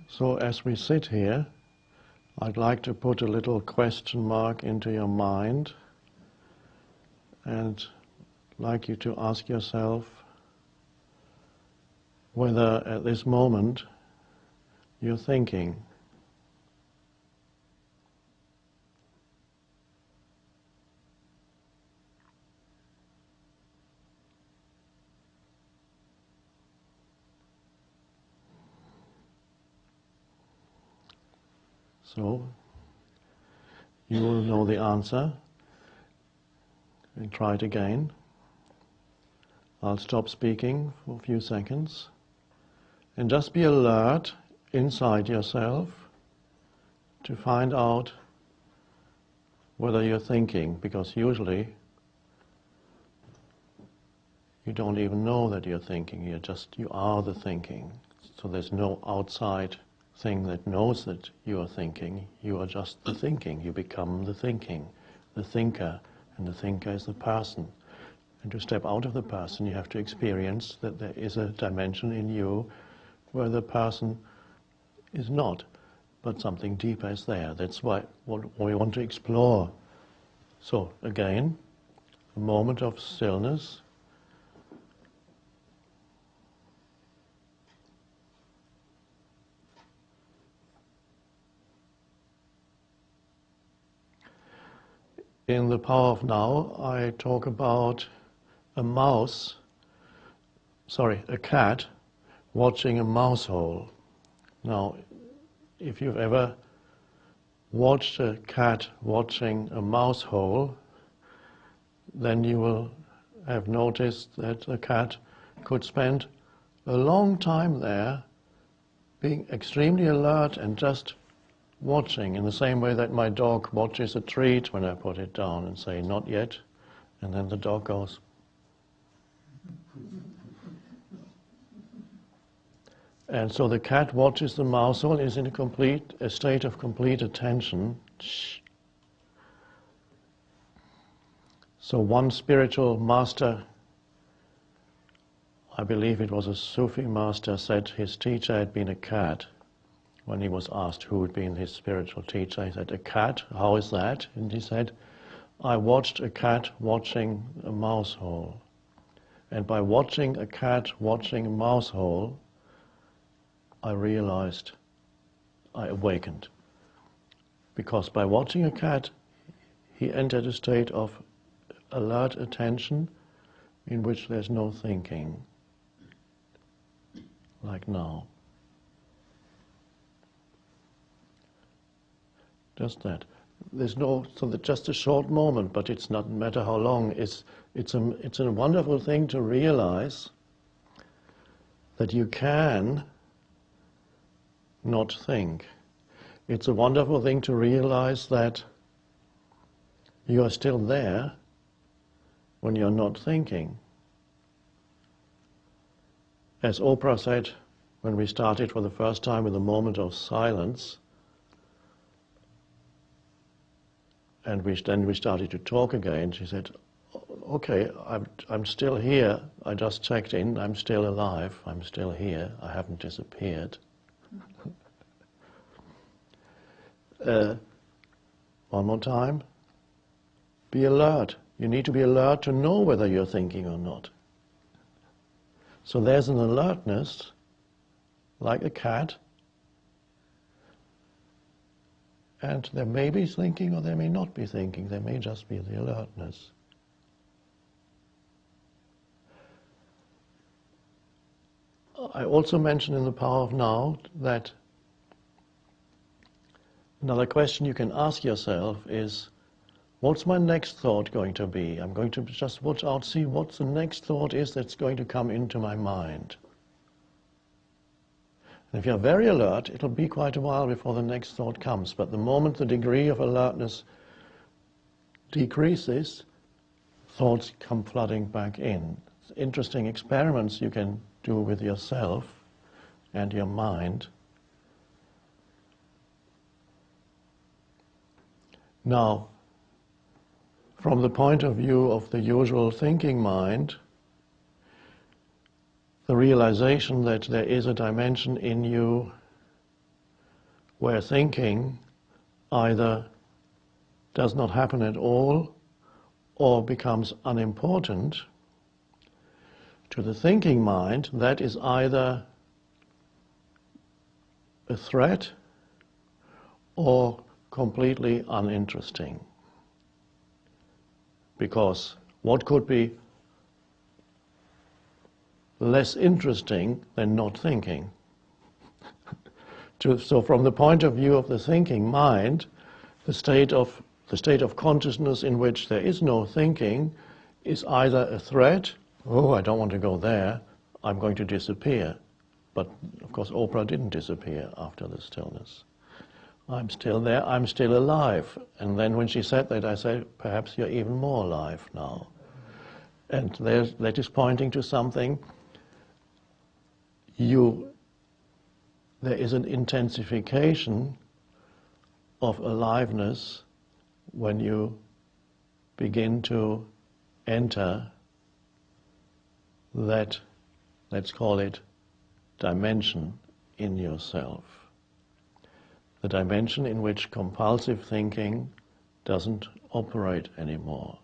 So as we sit here, I'd like to put a little question mark into your mind and like you to ask yourself whether at this moment you're thinking. So, you will know the answer, and try it again. I'll stop speaking for a few seconds, and just be alert inside yourself to find out whether you're thinking, because usually you don't even know that you're thinking, you are the thinking. So there's no outside thing that knows that you are thinking. You are just the thinking. You become the thinking, the thinker, and the thinker is the person. And to step out of the person, you have to experience that there is a dimension in you where the person is not, but something deeper is there. That's what we want to explore. So again, a moment of stillness. In the Power of Now, I talk about a cat watching a mouse hole. Now, if you've ever watched a cat watching a mouse hole, then you will have noticed that the cat could spend a long time there being extremely alert and just watching, in the same way that my dog watches a treat when I put it down and say, not yet, and then the dog goes. And so the cat watches the mouse hole, is in a state of complete attention. So one spiritual master, I believe it was a Sufi master, said his teacher had been a cat. When he was asked who had been his spiritual teacher, he said, a cat, how is that? And he said, I watched a cat watching a mouse hole. And by watching a cat watching a mouse hole, I realized, I awakened. Because by watching a cat, he entered a state of alert attention in which there's no thinking, like now. Just that. There's no, so that just a short moment, but it's not matter how long. It's a wonderful thing to realize that you can not think. It's a wonderful thing to realize that you are still there when you're not thinking. As Oprah said when we started for the first time with a moment of silence, and then we started to talk again, she said, okay, I'm still here, I just checked in, I'm still alive, I'm still here, I haven't disappeared. One more time. Be alert. You need to be alert to know whether you're thinking or not. So there's an alertness, like a cat, and there may be thinking or there may not be thinking, there may just be the alertness. I also mentioned in the Power of Now that another question you can ask yourself is, what's my next thought going to be? I'm going to just watch out, see what the next thought is that's going to come into my mind. And if you're very alert, it'll be quite a while before the next thought comes. But the moment the degree of alertness decreases, thoughts come flooding back in. Interesting experiments you can do with yourself and your mind. Now, from the point of view of the usual thinking mind, the realization that there is a dimension in you where thinking either does not happen at all or becomes unimportant, to the thinking mind, that is either a threat or completely uninteresting. Because what could be less interesting than not thinking? So from the point of view of the thinking mind, the state of consciousness in which there is no thinking is either a threat, oh, I don't want to go there, I'm going to disappear. But of course Oprah didn't disappear after the stillness. I'm still there, I'm still alive. And then when she said that, I said, perhaps you're even more alive now. And that is pointing to something. There is an intensification of aliveness when you begin to enter that, let's call it, dimension in yourself. The dimension in which compulsive thinking doesn't operate anymore.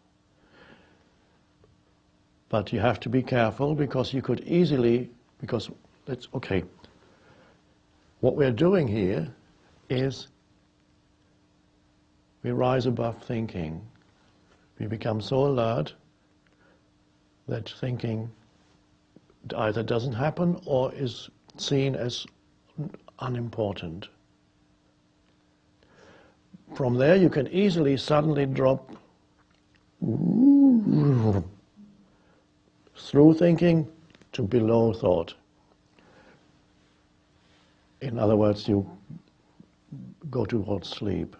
But you have to be careful, because you could easily, what we're doing here is we rise above thinking. We become so alert that thinking either doesn't happen or is seen as unimportant. From there you can easily suddenly drop through thinking to below thought. In other words, you go towards sleep.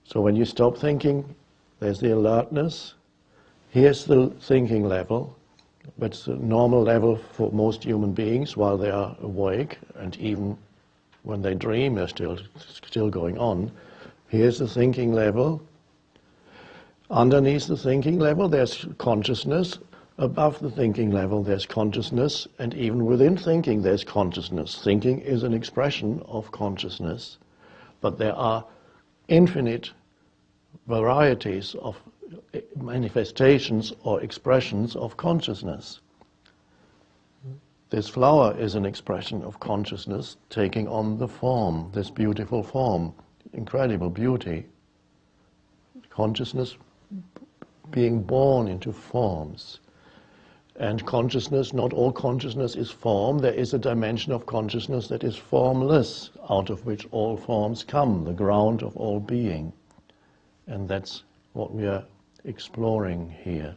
So when you stop thinking, there's the alertness. Here's the thinking level. That's the normal level for most human beings while they are awake, and even when they dream, they're still going on. Here's the thinking level. Underneath the thinking level, there's consciousness. Above the thinking level, there's consciousness, and even within thinking, there's consciousness. Thinking is an expression of consciousness, but there are infinite varieties of manifestations or expressions of consciousness. This flower is an expression of consciousness taking on the form, this beautiful form, incredible beauty. Consciousness being born into forms. And consciousness, not all consciousness is form. There is a dimension of consciousness that is formless, out of which all forms come, the ground of all being. And that's what we are exploring here.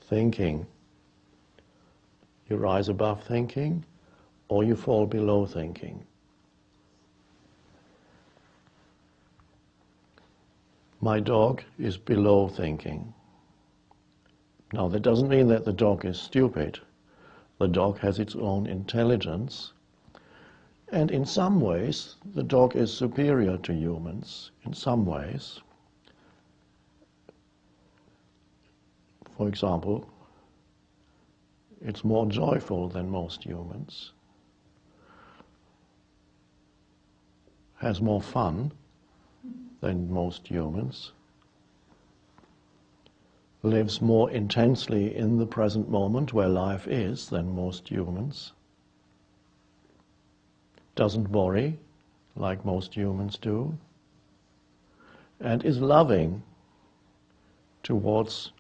Thinking. You rise above thinking, or you fall below thinking. My dog is below thinking. Now, that doesn't mean that the dog is stupid. The dog has its own intelligence, and in some ways, the dog is superior to humans, in some ways. For example, it's more joyful than most humans, has more fun than most humans, lives more intensely in the present moment where life is than most humans, doesn't worry like most humans do, and is loving towards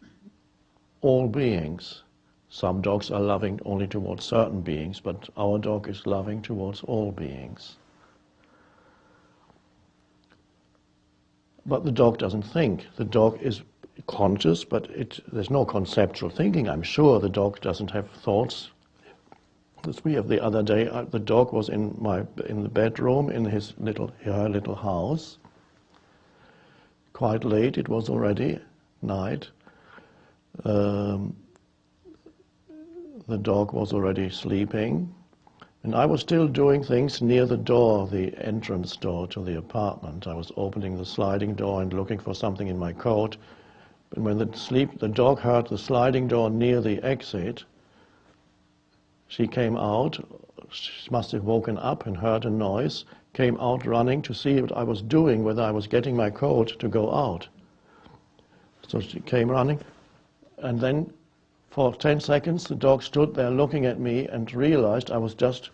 all beings. Some dogs are loving only towards certain beings, but our dog is loving towards all beings. But the dog doesn't think. The dog is conscious, but there's no conceptual thinking. I'm sure the dog doesn't have thoughts. The other day, the dog was in the bedroom in her little house. Quite late, it was already night. The dog was already sleeping, and I was still doing things near the door, the entrance door to the apartment. I was opening the sliding door and looking for something in my coat. And when the dog heard the sliding door near the exit, she came out. She must have woken up and heard a noise, came out running to see what I was doing, whether I was getting my coat to go out. So she came running, and then for 10 seconds the dog stood there looking at me and realized I was just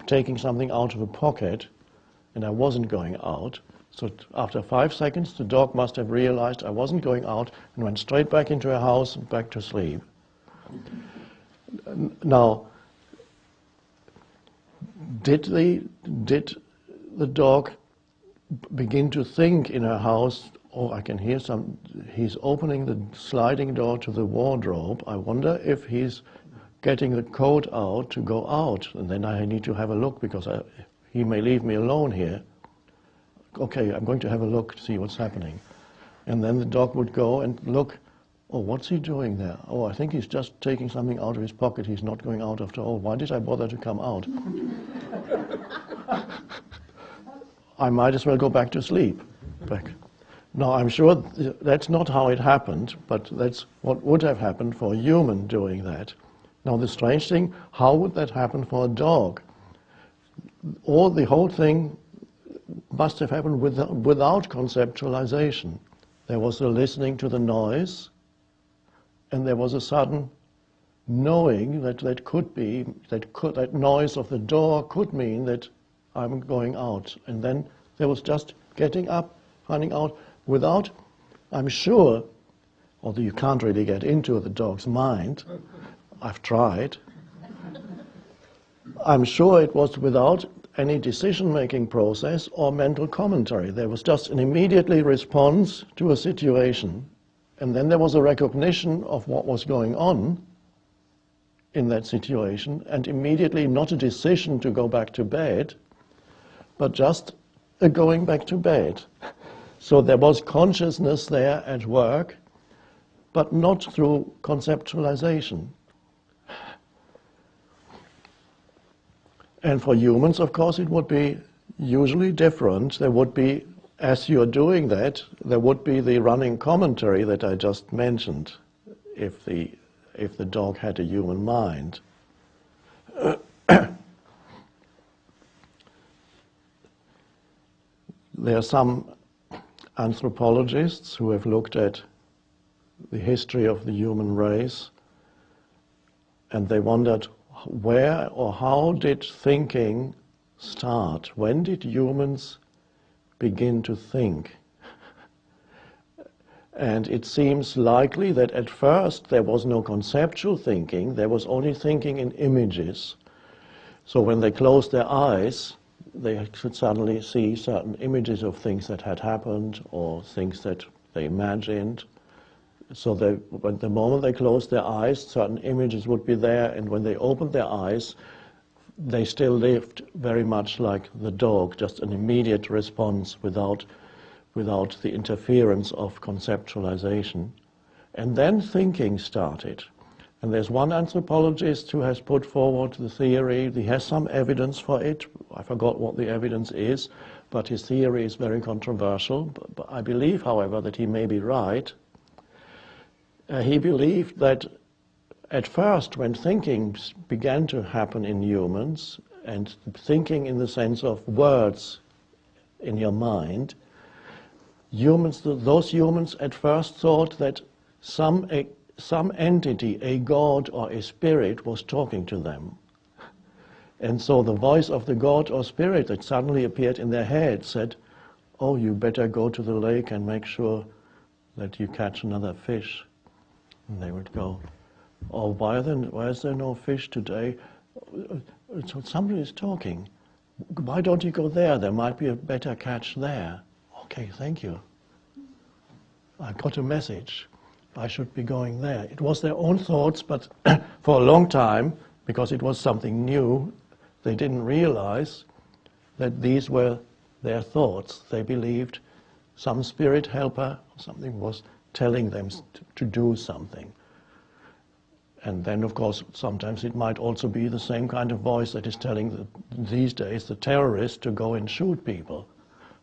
taking something out of a pocket and I wasn't going out. So after 5 seconds the dog must have realized I wasn't going out and went straight back into her house and back to sleep. Now, did the dog begin to think in her house, oh, I can hear he's opening the sliding door to the wardrobe. I wonder if he's getting the coat out to go out, and then I need to have a look because he may leave me alone here. Okay, I'm going to have a look to see what's happening. And then the dog would go and look, oh, what's he doing there? Oh, I think he's just taking something out of his pocket. He's not going out after all. Why did I bother to come out? I might as well go back to sleep. Now, I'm sure that's not how it happened, but that's what would have happened for a human doing that. Now, the strange thing, how would that happen for a dog? The whole thing must have happened without conceptualization. There was a listening to the noise, and there was a sudden knowing that that noise of the door could mean that I'm going out. And then there was just getting up, running out, without, I'm sure, although you can't really get into the dog's mind, I've tried, I'm sure it was without any decision-making process or mental commentary. There was just an immediately response to a situation, and then there was a recognition of what was going on in that situation, and immediately not a decision to go back to bed, but just a going back to bed. So there was consciousness there at work, but not through conceptualization. And for humans, of course, it would be usually different. There would be, as you're doing that, there would be the running commentary that I just mentioned, if the dog had a human mind. There are some anthropologists who have looked at the history of the human race, and they wondered where or how did thinking start? When did humans begin to think? And it seems likely that at first there was no conceptual thinking, there was only thinking in images. So when they closed their eyes, they could suddenly see certain images of things that had happened or things that they imagined. So when the moment they closed their eyes, certain images would be there, and when they opened their eyes, they still lived very much like the dog, just an immediate response without the interference of conceptualization. And then thinking started. And there's one anthropologist who has put forward the theory, he has some evidence for it, I forgot what the evidence is, but his theory is very controversial. But I believe, however, that he may be right. He believed that at first, when thinking began to happen in humans, and thinking in the sense of words in your mind, those humans at first thought that some entity, a god or a spirit, was talking to them. And so the voice of the god or spirit that suddenly appeared in their head said, oh, you better go to the lake and make sure that you catch another fish. And they would go, oh, why is there no fish today? So somebody is talking. Why don't you go there? There might be a better catch there. Okay, thank you. I got a message. I should be going there. It was their own thoughts, but for a long time, because it was something new, they didn't realize that these were their thoughts. They believed some spirit helper, something was telling them to do something. And then, of course, sometimes it might also be the same kind of voice that is telling these days the terrorists to go and shoot people.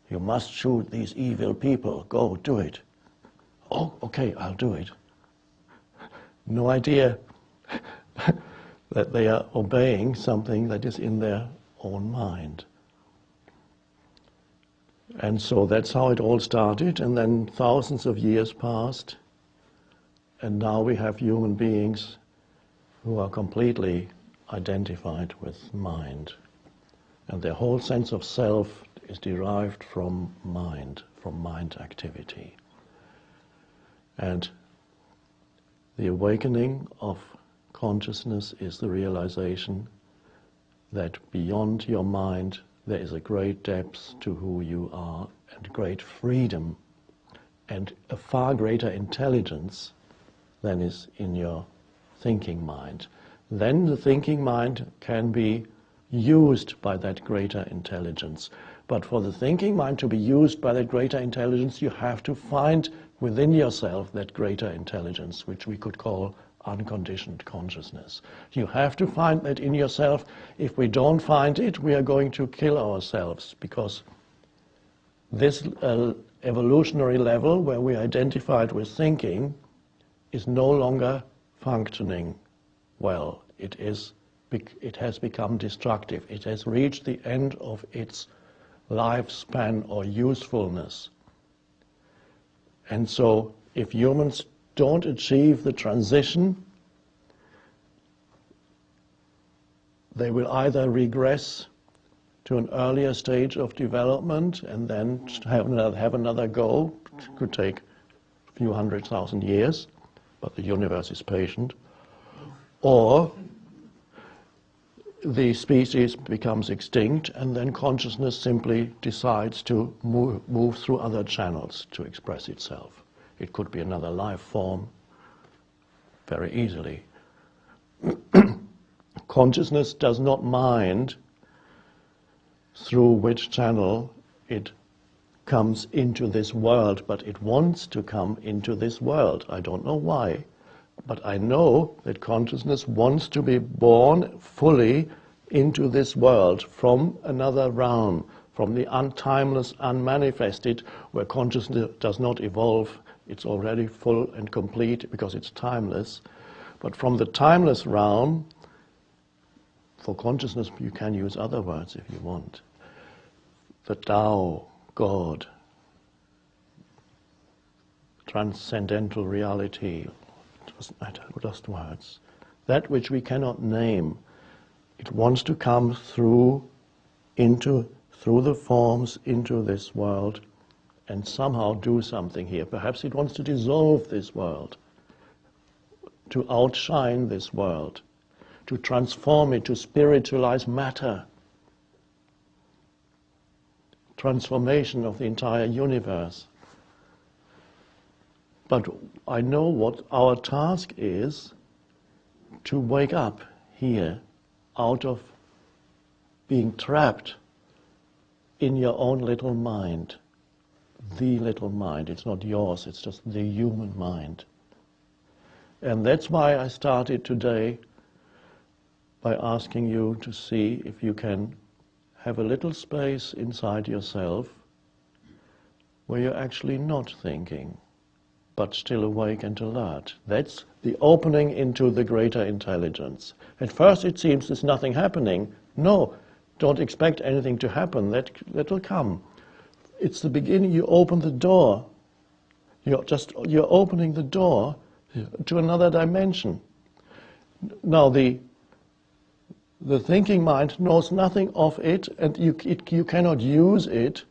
You must shoot these evil people. Go, do it. Oh, okay, I'll do it. No idea that they are obeying something that is in their own mind. And so that's how it all started, and then thousands of years passed, and now we have human beings who are completely identified with mind. And their whole sense of self is derived from mind activity. And the awakening of consciousness is the realization that beyond your mind there is a great depth to who you are, and great freedom, and a far greater intelligence than is in your thinking mind. Then the thinking mind can be used by that greater intelligence. But for the thinking mind to be used by that greater intelligence, you have to find within yourself that greater intelligence, which we could call unconditioned consciousness. You have to find that in yourself. If we don't find it, we are going to kill ourselves, because this evolutionary level where we identified with thinking is no longer functioning well. It has become destructive. It has reached the end of its lifespan or usefulness. And so if humans don't achieve the transition, they will either regress to an earlier stage of development and then have another go. It could take a few 100,000 years, but the universe is patient. Or the species becomes extinct, and then consciousness simply decides to move through other channels to express itself. It could be another life form, very easily. Consciousness does not mind through which channel it comes into this world, but it wants to come into this world. I don't know why, but I know that consciousness wants to be born fully into this world from another realm, from the untimeless, unmanifested, where consciousness does not evolve. It's already full and complete because it's timeless. But from the timeless realm, for consciousness you can use other words if you want. The Tao, God, transcendental reality, it doesn't matter, just words. That which we cannot name, it wants to come through the forms into this world and somehow do something here. Perhaps it wants to dissolve this world, to outshine this world, to transform it, to spiritualize matter. Transformation of the entire universe. But I know what our task is: to wake up here out of being trapped in your own little mind. The little mind. It's not yours, it's just the human mind. And that's why I started today by asking you to see if you can have a little space inside yourself where you're actually not thinking, but still awake and alert. That's the opening into the greater intelligence. At first it seems there's nothing happening. No, don't expect anything to happen. That'll come. It's the beginning. You open the door. You're opening the door to another dimension. Now the thinking mind knows nothing of it, and you cannot use it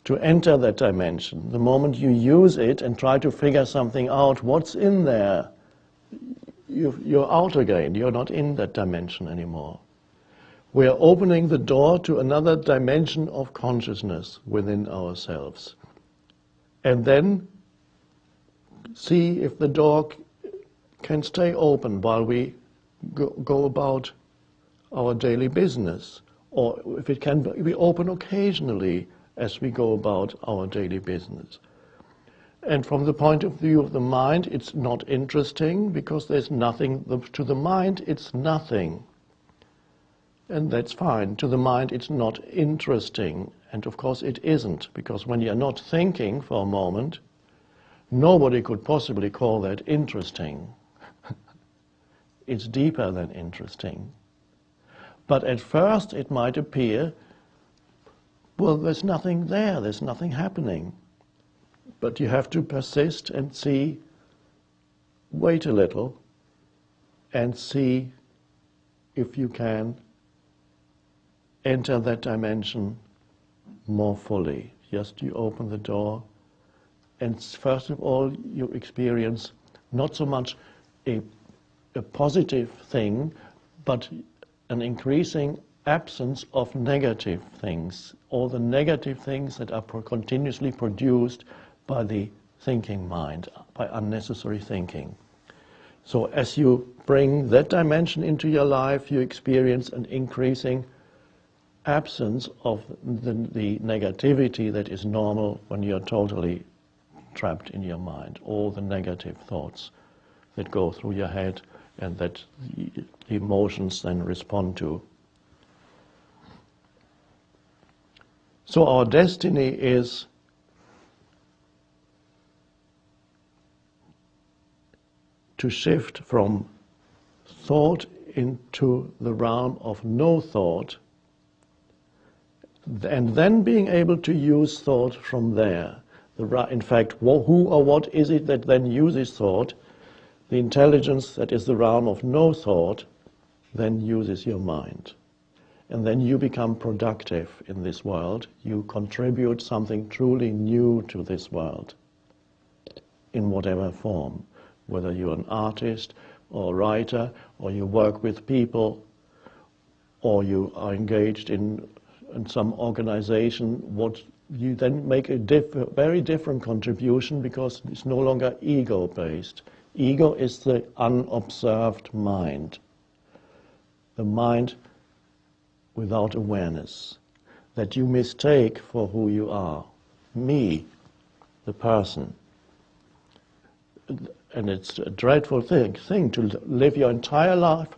to enter that dimension. The moment you use it and try to figure something out, what's in there, you're out again. You're not in that dimension anymore. We are opening the door to another dimension of consciousness within ourselves. And then see if the door can stay open while we go about our daily business, or if it can be open occasionally as we go about our daily business. And from the point of view of the mind, it's not interesting because there's nothing. To the mind, it's nothing. And that's fine. To the mind, it's not interesting. And of course it isn't, because when you're not thinking for a moment, nobody could possibly call that interesting. It's deeper than interesting. But at first it might appear well, there's nothing there, there's nothing happening. But you have to persist and see, wait a little, and see if you can enter that dimension more fully. Just you open the door, and first of all you experience not so much a positive thing, but an increasing absence of negative things, all the negative things that are continuously produced by the thinking mind, by unnecessary thinking. So as you bring that dimension into your life, you experience an increasing absence of the negativity that is normal when you're totally trapped in your mind, all the negative thoughts that go through your head and that the emotions then respond to. So our destiny is to shift from thought into the realm of no thought, and then being able to use thought from there. In fact, who or what is it that then uses thought? The intelligence that is the realm of no thought then uses your mind. And then you become productive in this world. You contribute something truly new to this world, in whatever form. Whether you're an artist or a writer, or you work with people, or you are engaged in some organization, what you then make a very different contribution, because it's no longer ego-based. Ego is the unobserved mind, the mind without awareness, that you mistake for who you are, me, the person. And it's a dreadful thing to live your entire life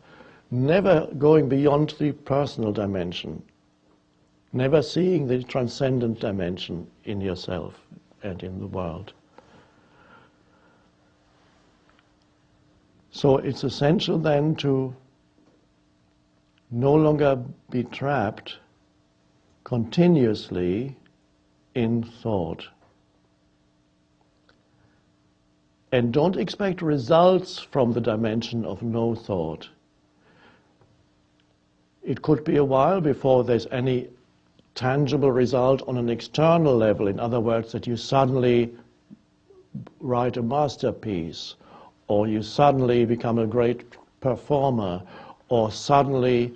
never going beyond the personal dimension, never seeing the transcendent dimension in yourself and in the world. So it's essential then to no longer be trapped continuously in thought. And don't expect results from the dimension of no thought. It could be a while before there's any tangible result on an external level. In other words, that you suddenly write a masterpiece, or you suddenly become a great performer, or suddenly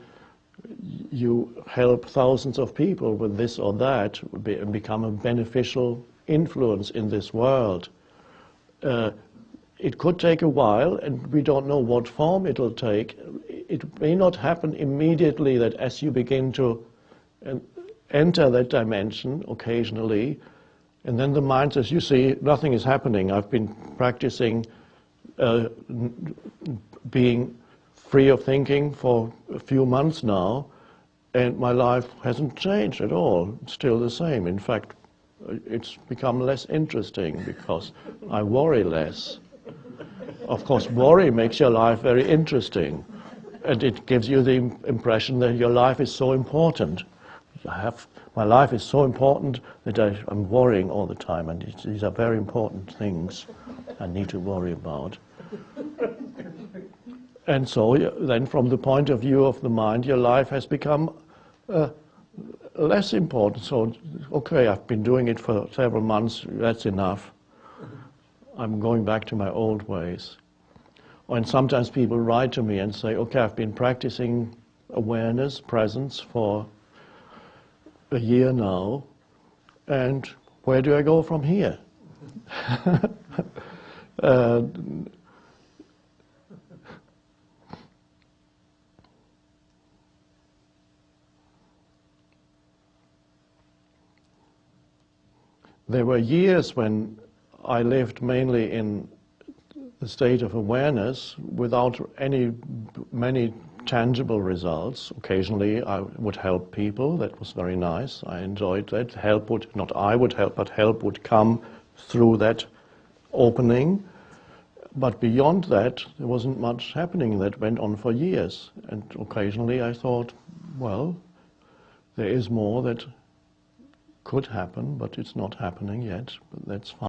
you help thousands of people with this or that, and become a beneficial influence in this world. It could take a while, and we don't know what form it'll take. It may not happen immediately, that as you begin to enter that dimension occasionally, and then the mind says, you see, nothing is happening. I've been practicing being free of thinking for a few months now, and my life hasn't changed at all. It's still the same. In fact, it's become less interesting because I worry less. Of course, worry makes your life very interesting, and it gives you the impression that your life is so important. My life is so important that I'm worrying all the time, and these are very important things I need to worry about. And so then from the point of view of the mind, your life has become less important. So, okay, I've been doing it for several months, that's enough. I'm going back to my old ways. And sometimes people write to me and say, okay, I've been practicing awareness, presence for a year now, and where do I go from here? There were years when I lived mainly in the state of awareness without many tangible results. Occasionally I would help people, that was very nice, I enjoyed that. Help would, not I would help, but help would come through that opening. But beyond that, there wasn't much happening. That went on for years. And occasionally I thought, well, there is more that could happen, but it's not happening yet. But that's fine.